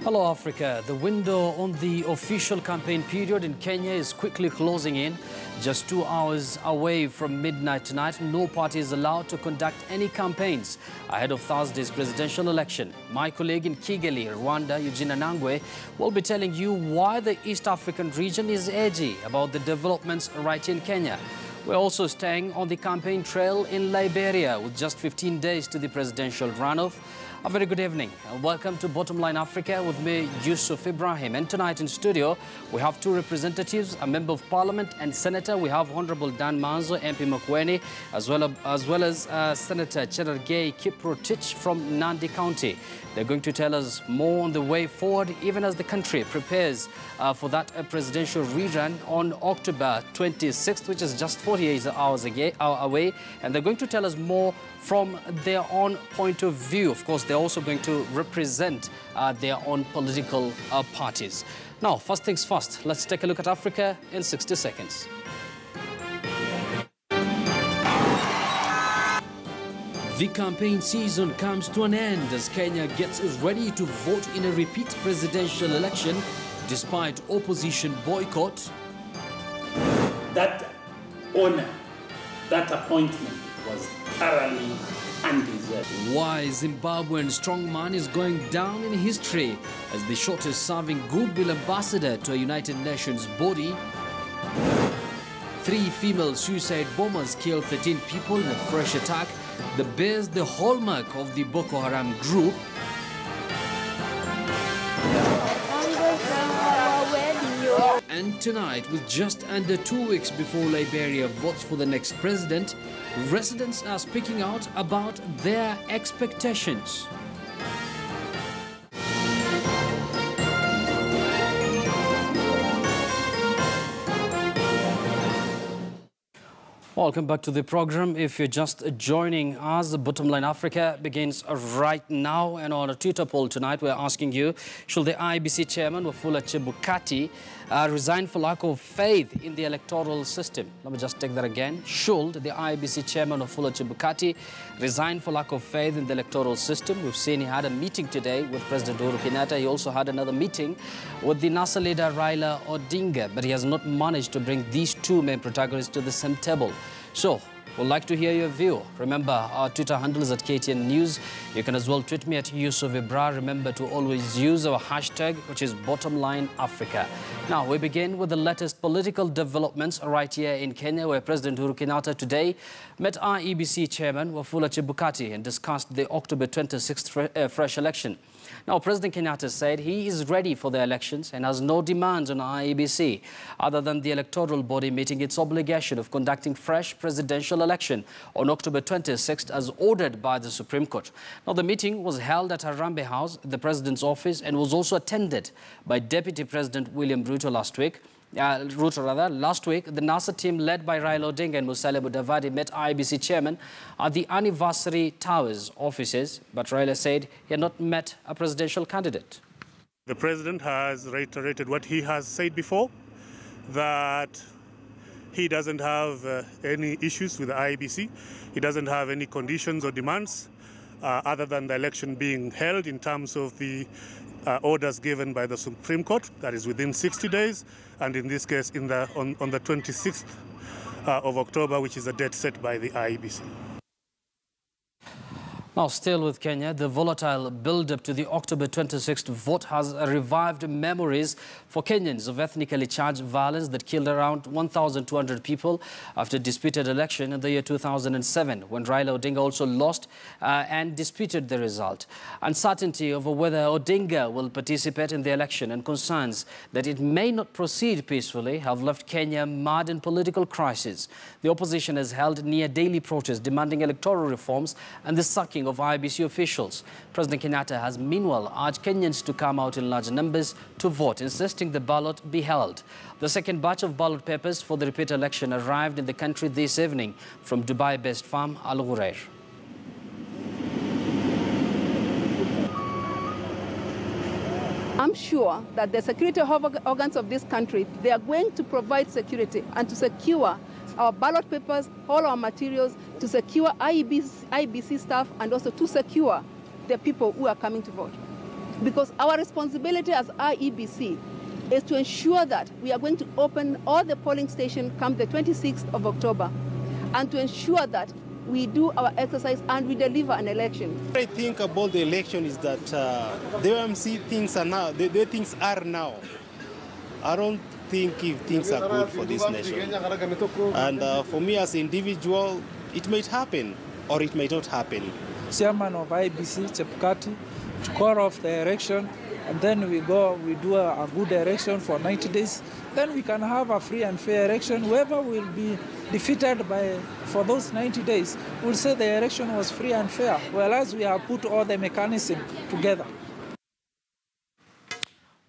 Hello Africa. The window on the official campaign period in Kenya is quickly closing in. Just 2 hours away from midnight tonight, no party is allowed to conduct any campaigns ahead of Thursday's presidential election. My colleague in Kigali, Rwanda, Eugene Anangwe, will be telling you why the East African region is edgy about the developments right in Kenya. We're also staying on the campaign trail in Liberia with just 15 days to the presidential runoff. A very good evening and welcome to Bottomline Africa with me, Yusuf Ibrahim. And tonight in studio, we have two representatives, a member of parliament and senator. We have Honorable Dan Manzo, MP Makueni, as well as Senator Cherargei Kiprotich from Nandi County. They're going to tell us more on the way forward, even as the country prepares for that presidential rerun on October 26th, which is just 48 hours away. And they're going to tell us more from their own point of view. Of course, they're also going to represent their own political parties. Now, first things first, let's take a look at Africa in 60 seconds. The campaign season comes to an end as Kenya gets ready to vote in a repeat presidential election despite opposition boycott. That honor, that appointment was thoroughly undeserved. Why Zimbabwean strongman is going down in history as the shortest serving goodwill ambassador to a United Nations body. 3 female suicide bombers killed 13 people in a fresh attack that bears the hallmark of the Boko Haram group. And tonight, with just under 2 weeks before Liberia votes for the next president, residents are speaking out about their expectations. Welcome back to the program. If you're just joining us, Bottomline Africa begins right now. And on a Twitter poll tonight, we're asking you, should the IEBC chairman, Wafula Chebukati, resign for lack of faith in the electoral system? Let me just take that again. Should the IEBC chairman, Wafula Chebukati, resign for lack of faith in the electoral system? We've seen he had a meeting today with President Uhuru Kenyatta. He also had another meeting with the NASA leader Raila Odinga, but he has not managed to bring these two main protagonists to the same table. So, we'd like to hear your view. Remember, our Twitter handle is at KTN News. You can as well tweet me at Yusuf Ibra. Remember to always use our hashtag, which is Bottomline Africa. Now, we begin with the latest political developments right here in Kenya, where President Uhuru Kenyatta today met IEBC chairman Wafula Chebukati and discussed the October 26th fresh election. Now, President Kenyatta said he is ready for the elections and has no demands on IEBC other than the electoral body meeting its obligation of conducting fresh presidential election on October 26th as ordered by the Supreme Court. Now, the meeting was held at Harambee House, the president's office, and was also attended by Deputy President William Ruto last week. Last week, the NASA team led by Raila Odinga and Musalia Mudavadi met IEBC chairman at the Anniversary Towers offices, but Raila said he had not met a presidential candidate. The president has reiterated what he has said before, that he doesn't have any issues with the IEBC. He doesn't have any conditions or demands other than the election being held in terms of the orders given by the Supreme Court, that is within 60 days, and in this case on the 26th of October, which is a date set by the IEBC. Now, still with Kenya, the volatile build-up to the October 26th vote has revived memories for Kenyans of ethnically charged violence that killed around 1,200 people after a disputed election in the year 2007, when Raila Odinga also lost and disputed the result. Uncertainty over whether Odinga will participate in the election and concerns that it may not proceed peacefully have left Kenya mired in political crisis. The opposition has held near-daily protests demanding electoral reforms and the sacking of IEBC officials. President Kenyatta has meanwhile urged Kenyans to come out in large numbers to vote, insisting the ballot be held. The second batch of ballot papers for the repeat election arrived in the country this evening from Dubai-based firm Al Ghurair. I'm sure that the security organs of this country, they are going to provide security and to secure our ballot papers, all our materials, to secure IEBC staff and also to secure the people who are coming to vote. Because our responsibility as IEBC is to ensure that we are going to open all the polling stations come the 26th of October and to ensure that we do our exercise and we deliver an election. What I think about the election is that the OMC things are now, the way things are now, I don't think if things are good for this nation. And for me as an individual, it might happen or it might not happen. Chairman of IBC, Chebukati, to call off the election, and then we do a good election for 90 days. Then we can have a free and fair election. Whoever will be defeated for those 90 days will say the election was free and fair, whereas we have put all the mechanism together.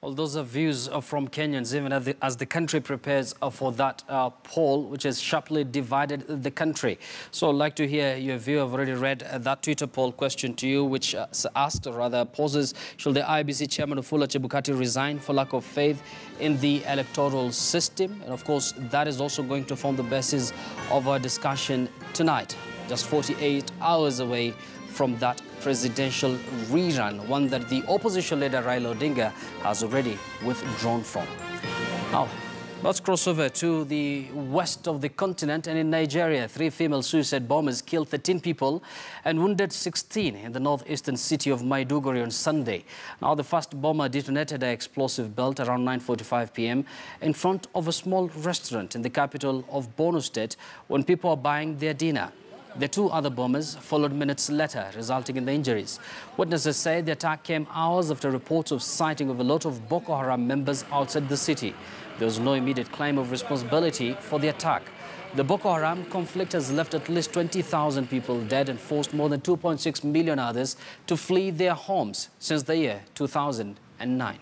Well, those are views from Kenyans, even as the country prepares for that poll, which has sharply divided the country. So I'd like to hear your view. I've already read that Twitter poll question to you, which asked, or rather poses, should the IBC chairman Wafula Chebukati resign for lack of faith in the electoral system? And of course, that is also going to form the basis of our discussion tonight, just 48 hours away from that presidential rerun, one that the opposition leader Raila Odinga has already withdrawn from. Now, let's cross over to the west of the continent, and in Nigeria, 3 female suicide bombers killed 13 people and wounded 16 in the northeastern city of Maiduguri on Sunday. Now, the first bomber detonated an explosive belt around 9:45 p.m. in front of a small restaurant in the capital of Borno State when people were buying their dinner. The 2 other bombers followed minutes later, resulting in the injuries. Witnesses say the attack came hours after reports of sighting of a lot of Boko Haram members outside the city. There was no immediate claim of responsibility for the attack. The Boko Haram conflict has left at least 20,000 people dead and forced more than 2.6 million others to flee their homes since the year 2009.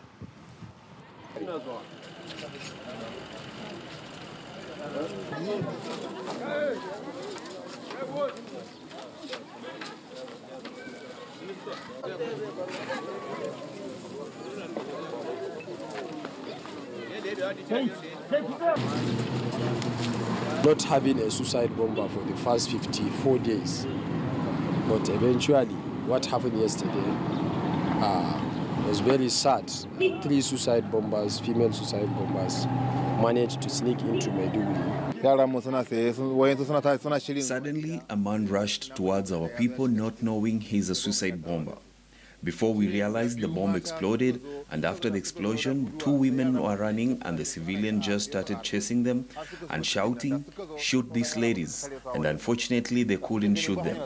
Not having a suicide bomber for the first 54 days, but eventually what happened yesterday was very sad. 3 suicide bombers, female suicide bombers, managed to sneak into Maiduguri. Suddenly, a man rushed towards our people not knowing he's a suicide bomber. Before we realized, the bomb exploded, and after the explosion, 2 women were running and the civilian just started chasing them and shouting, "Shoot these ladies." And unfortunately, they couldn't shoot them.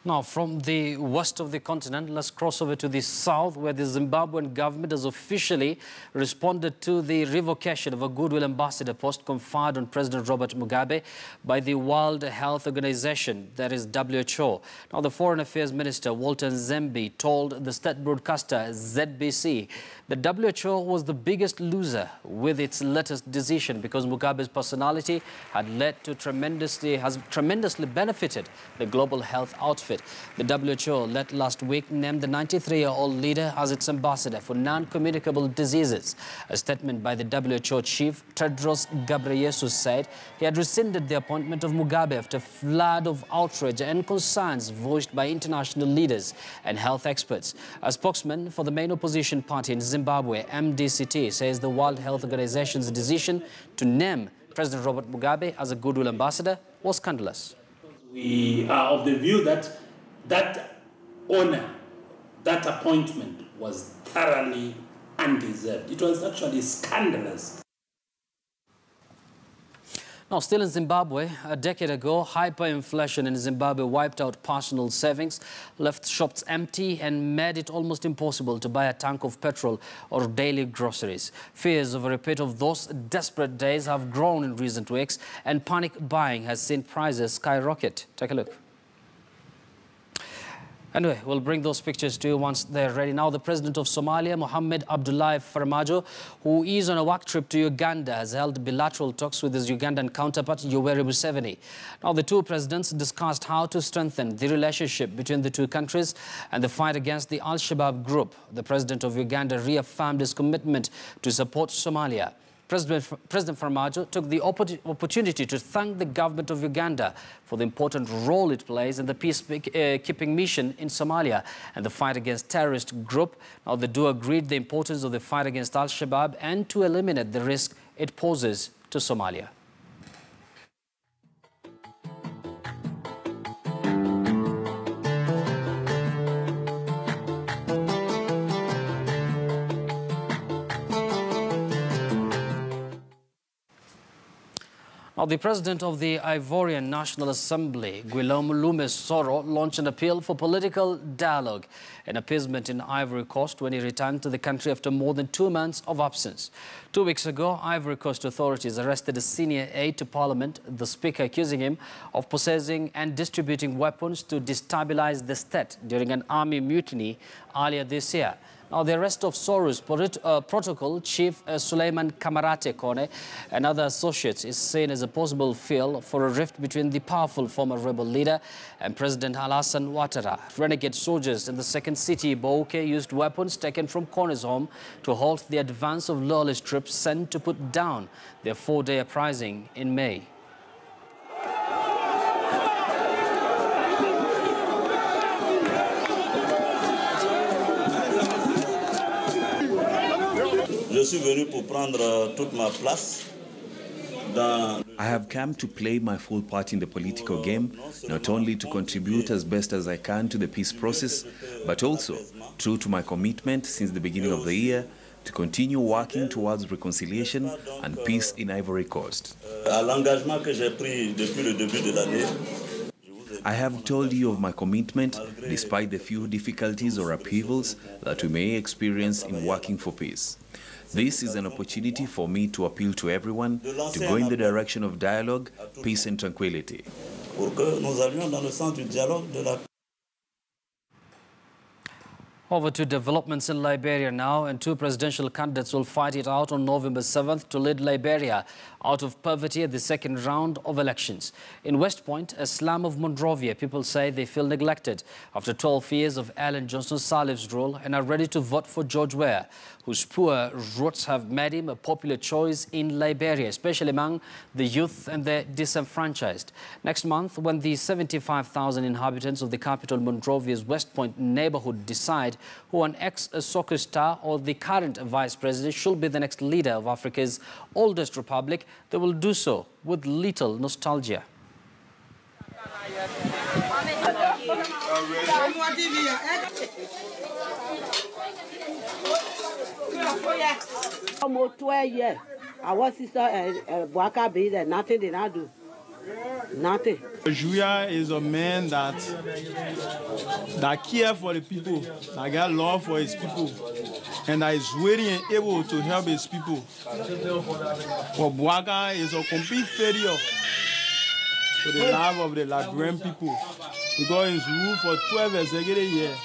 Now, from the west of the continent, let's cross over to the south, where the Zimbabwean government has officially responded to the revocation of a goodwill ambassador post conferred on President Robert Mugabe by the World Health Organization, that is WHO. Now, the Foreign Affairs Minister, Walter Nzembi, told the state broadcaster ZBC that WHO was the biggest loser with its latest decision because Mugabe's personality had has tremendously benefited the global health outfit. The WHO last week named the 93-year-old leader as its ambassador for non-communicable diseases. A statement by the WHO chief, Tedros Ghebreyesus, said he had rescinded the appointment of Mugabe after a flood of outrage and concerns voiced by international leaders and health experts. A spokesman for the main opposition party in Zimbabwe, MDCT, says the World Health Organization's decision to name President Robert Mugabe as a goodwill ambassador was scandalous. We are of the view that that honor, that appointment was thoroughly undeserved. It was actually scandalous. Now, still in Zimbabwe, a decade ago, hyperinflation in Zimbabwe wiped out personal savings, left shops empty and made it almost impossible to buy a tank of petrol or daily groceries. Fears of a repeat of those desperate days have grown in recent weeks, and panic buying has seen prices skyrocket. Take a look. Anyway, we'll bring those pictures to you once they're ready. Now, the president of Somalia, Mohamed Abdullahi Farmajo, who is on a work trip to Uganda, has held bilateral talks with his Ugandan counterpart, Yoweri Museveni. Now, the 2 presidents discussed how to strengthen the relationship between the 2 countries and the fight against the Al-Shabaab group. The president of Uganda reaffirmed his commitment to support Somalia. President Farmajo took the opportunity to thank the government of Uganda for the important role it plays in the peacekeeping mission in Somalia and the fight against terrorist group. Now, the duo agreed the importance of the fight against Al-Shabaab and to eliminate the risk it poses to Somalia. Now, the president of the Ivorian National Assembly, Guillaume Lume Soro, launched an appeal for political dialogue and appeasement in Ivory Coast when he returned to the country after more than 2 months of absence. 2 weeks ago, Ivory Coast authorities arrested a senior aide to Parliament, the Speaker accusing him of possessing and distributing weapons to destabilize the state during an army mutiny earlier this year. Now, the arrest of Soro's protocol chief Suleiman Kamarate Kone and other associates is seen as a possible fuel for a rift between the powerful former rebel leader and President Alassane Ouattara. Renegade soldiers in the second city, Bouake, used weapons taken from Kone's home to halt the advance of loyalist troops sent to put down their 4-day uprising in May. I have come to play my full part in the political game, not only to contribute as best as I can to the peace process, but also, true to my commitment since the beginning of the year, to continue working towards reconciliation and peace in Ivory Coast. I have told you of my commitment, despite the few difficulties or upheavals that we may experience in working for peace. This is an opportunity for me to appeal to everyone to go in the direction of dialogue, peace and tranquility. Over to developments in Liberia now, and 2 presidential candidates will fight it out on November 7th to lead Liberia out of poverty at the second round of elections. In West Point, a slum of Monrovia, people say they feel neglected after 12 years of Ellen Johnson Sirleaf's rule and are ready to vote for George Weah, whose poor roots have made him a popular choice in Liberia, especially among the youth and the disenfranchised. Next month, when the 75,000 inhabitants of the capital Monrovia's West Point neighborhood decide who an ex-soccer star or the current vice president should be the next leader of Africa's oldest republic, they will do so with little nostalgia. Almost 12 years. Our sister Bwaka be there. Nothing did I do. Nothing. Julia is a man that cares for the people, that got love for his people, and that is willing and able to help his people. But Bwaka is a complete failure to the life of the Liberian people because he's ruled for 12 executive years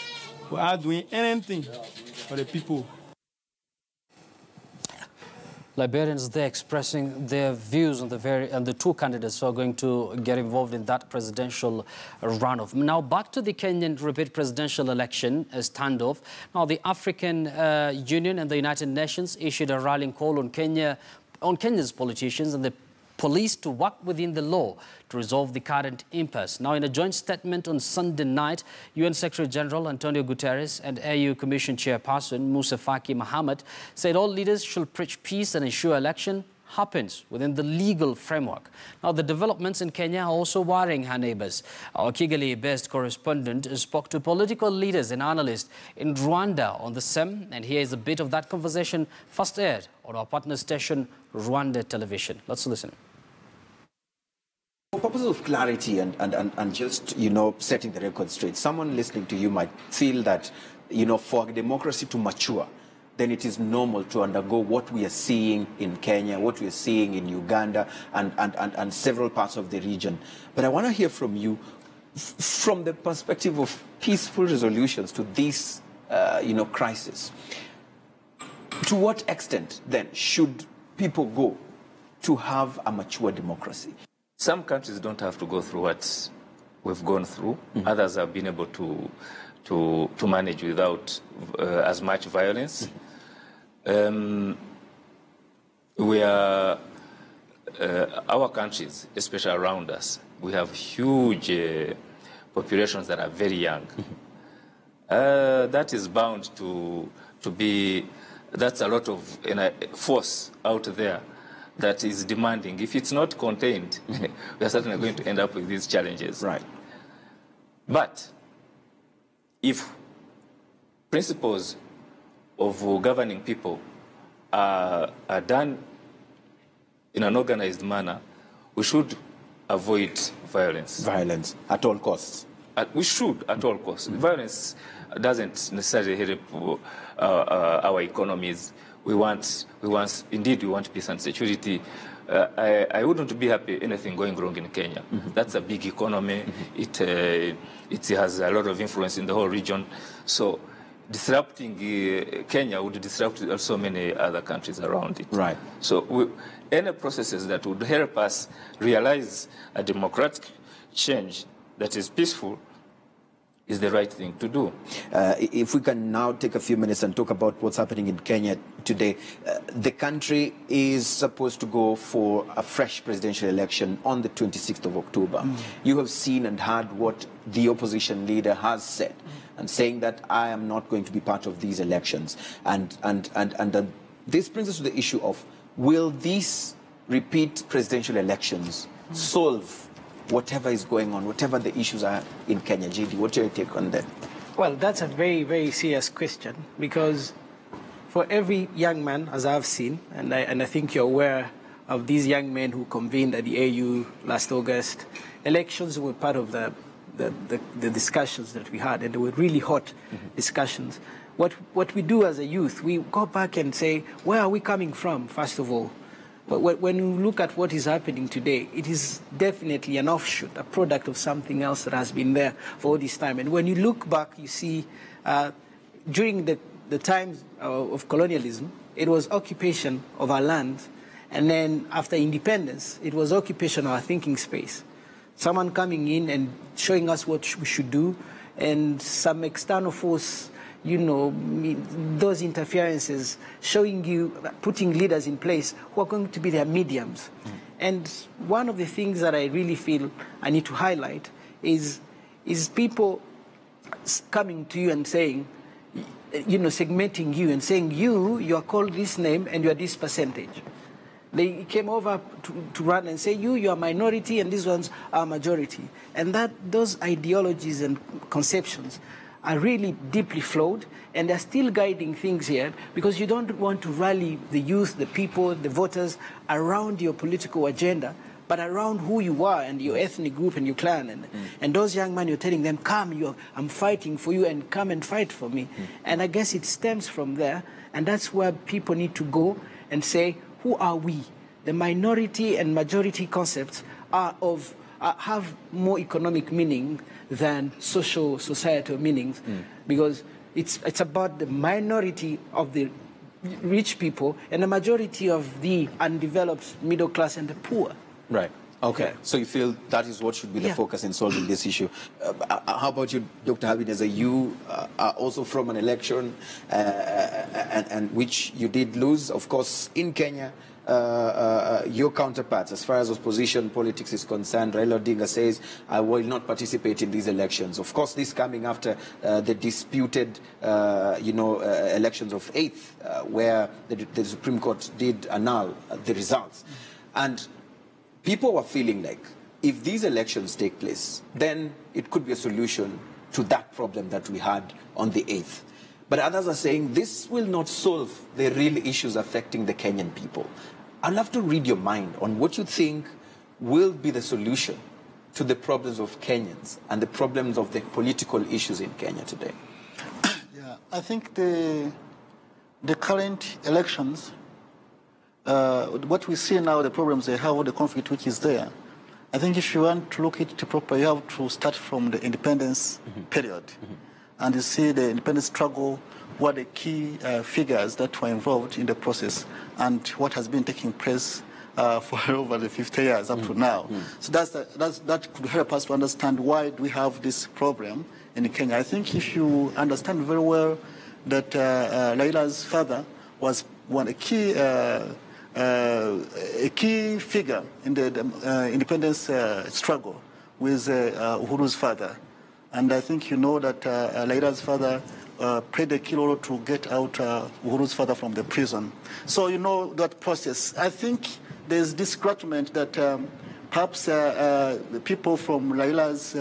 without doing anything for the people. Liberians, they're expressing their views on the 2 candidates who are going to get involved in that presidential runoff. Now, back to the Kenyan repeat presidential election standoff. Now, the African Union and the United Nations issued a rallying call on Kenya's politicians and the police to work within the law to resolve the current impasse. Now, in a joint statement on Sunday night, UN Secretary General Antonio Guterres and AU Commission Chairperson Musa Faki Mahamat said all leaders should preach peace and ensure election happens within the legal framework. Now, the developments in Kenya are also worrying her neighbors. Our Kigali-based correspondent spoke to political leaders and analysts in Rwanda on the same, and here is a bit of that conversation first aired on our partner station, Rwanda Television. Let's listen. For purposes of clarity and just, setting the record straight, someone listening to you might feel that, for democracy to mature, then it is normal to undergo what we are seeing in Kenya, what we are seeing in Uganda, and several parts of the region. But I want to hear from you, from the perspective of peaceful resolutions to this, crisis. To what extent, then, should people go to have a mature democracy? Some countries don't have to go through what we've gone through. Mm-hmm. Others have been able to manage without as much violence. Mm-hmm. we are, our countries, especially around us, we have huge populations that are very young. That is bound to be, that's a lot of force out there that is demanding. If it's not contained, we are certainly going to end up with these challenges. Right. But if principles of governing people are done in an organized manner, we should avoid violence. Violence at all costs. We should at all costs. Violence doesn't necessarily help our economies. We want peace and security. I wouldn't be happy anything going wrong in Kenya. That's a big economy. It has a lot of influence in the whole region. So disrupting Kenya would disrupt also many other countries around it. Right. So any processes that would help us realize a democratic change that is peaceful is the right thing to do. If we can now take a few minutes and talk about what's happening in Kenya today. The country is supposed to go for a fresh presidential election on the 26th of October. You have seen and heard what the opposition leader has said, and saying that I am not going to be part of these elections. And this brings us to the issue of, will these repeat presidential elections solve whatever is going on, whatever the issues are in Kenya? JD, what's your take on that? Well, that's a very, very serious question, because for every young man, as I've seen, and I think you're aware of these young men who convened at the AU last August, elections were part of the discussions that we had, and they were really hot discussions. What we do as a youth, we go back and say, where are we coming from, first of all? When you look at what is happening today, it is definitely an offshoot, a product of something else that has been there for all this time. And when you look back, you see during the times of colonialism, it was occupation of our land. And then after independence, it was occupation of our thinking space. Someone coming in and showing us what we should do, and some external force, you know, those interferences, showing you, putting leaders in place who are going to be their mediums. And one of the things that I really feel I need to highlight is people coming to you and saying, you know, segmenting you and saying, you are called this name and you are this percentage. They came over to run and say, you are minority and these ones are majority. And those ideologies and conceptions are really deeply flawed, and they're still guiding things here, because you don't want to rally the youth, the people, the voters around your political agenda, but around who you are and your ethnic group and your clan. And those young men, you're telling them, come, I'm fighting for you, and come and fight for me. And I guess it stems from there, and that's where people need to go and say, who are we? The minority and majority concepts have more economic meaning than social, societal meanings, because it's about the minority of the rich people and the majority of the undeveloped middle class and the poor. Right. Okay. So you feel that is what should be the focus in solving this issue. How about you, Dr. Habineza? You are also from an election and which you did lose, of course, in Kenya. Your counterparts, as far as opposition politics is concerned, Raila Odinga says, I will not participate in these elections. Of course, this coming after the disputed, elections of 8th, where the Supreme Court did annul the results. And people were feeling like, if these elections take place, then it could be a solution to that problem that we had on the 8th. But others are saying this will not solve the real issues affecting the Kenyan people. I'd love to read your mind on what you think will be the solution to the problems of Kenyans and the problems of the political issues in Kenya today. Yeah, I think the current elections, what we see now, the problems they have, the conflict which is there, I think if you want to look at it properly, you have to start from the independence period. And you see the independence struggle, what the key figures that were involved in the process, and what has been taking place for over the 50 years up to now. So that could help us to understand why we have this problem in Kenya. I think if you understand very well that Raila's father was one key a key figure in the independence struggle with Uhuru's father. And I think you know that Laila's father played a key role to get out Uhuru's father from the prison. So you know that process. I think there's discouragement that perhaps the people from Laila's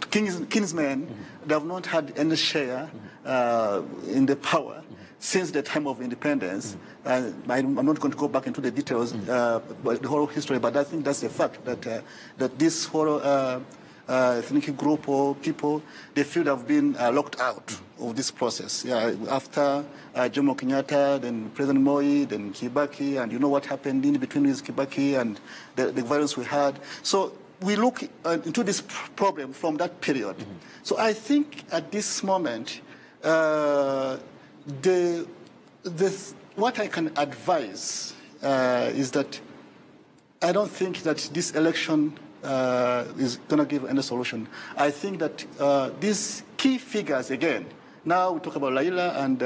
kinsmen have not had any share in the power since the time of independence. I'm not going to go back into the details, but the whole history, but I think that's a fact that that this whole ethnic group or people, they feel have been locked out of this process. Yeah, after Jomo Kenyatta, then President Moi, then Kibaki, and you know what happened in between with Kibaki and the violence we had. So we look into this problem from that period. So I think at this moment, what I can advise is that I don't think that this election is going to give any solution. I think that these key figures, again, now we talk about Laila and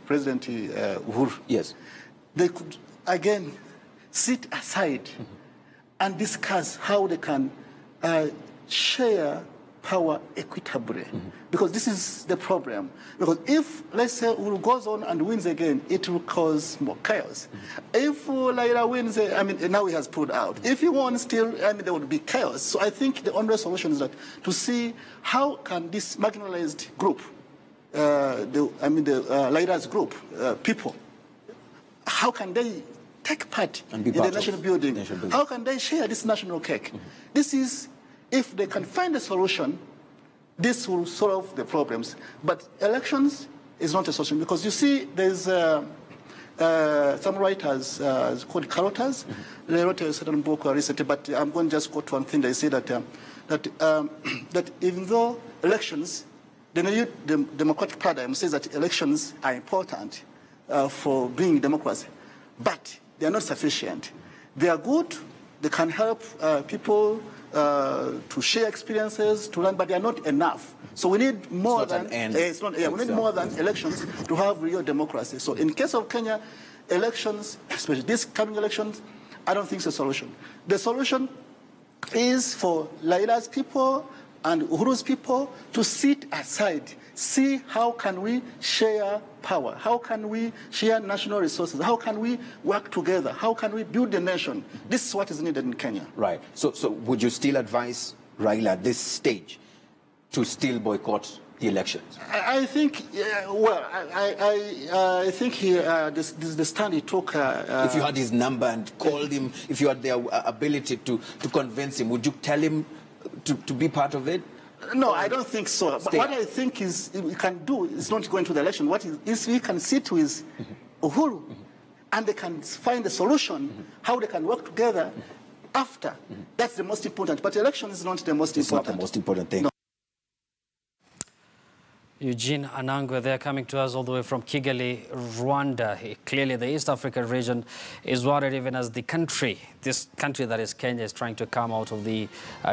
President Uhuru. Yes. They could, again, sit aside and discuss how they can share power equitably. Because this is the problem. Because if, let's say, Uhuru goes on and wins again, it will cause more chaos. If Laila wins, I mean, now he has pulled out. If he won still, I mean, there would be chaos. So I think the only solution is that to see how can this marginalized group, Laila's group, people, how can they take part in the national building? How can they share this national cake? This is, if they can find a solution, this will solve the problems. But elections is not a solution, because you see there's some writers called Carotas. They wrote a certain book recently, but I'm going to just quote one thing. They say that that even though elections, the new democratic paradigm says that elections are important for being democracy, but they are not sufficient. They are good. They can help people to share experiences, to learn, but they are not enough. So we need more than we need more than elections to have real democracy. So in case of Kenya, elections, especially these coming elections, I don't think it's a solution. The solution is for Laila's people and Uhuru's people to sit aside, see how can we share power, how can we share national resources, how can we work together, how can we build the nation. This is what is needed in Kenya. Right. So would you still advise Raila at this stage to still boycott the elections? I think, I think the stand he took... if you had his number and called him, if you had the ability to convince him, would you tell him to be part of it? No, I don't think so. But what I think is we can do is not going to the election. What is we can sit with Uhuru and they can find a solution, how they can work together after. That's the most important. But election is not the most important. Not the most important thing. No. Eugene Anangwe there, coming to us all the way from Kigali, Rwanda. Clearly, the East African region is worried, even as the country, this country that is Kenya, is trying to come out of the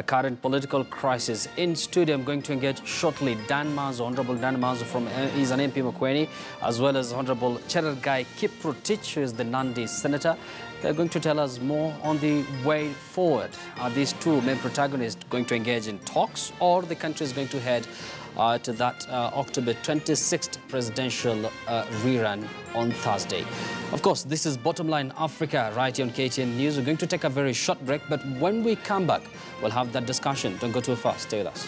current political crisis. In studio, I'm going to engage shortly Dan Mazo, Honorable Dan Mazo from he's an MP Mokweni, as well as Honorable Cherargei Kiprotich, who is the Nandi Senator. They're going to tell us more on the way forward. Are these two main protagonists going to engage in talks, or the country is going to head to that October 26th presidential rerun on Thursday? Of course, this is Bottomline Africa right here on KTN News. We're going to take a very short break, but when we come back, we'll have that discussion. Don't go too far. Stay with us.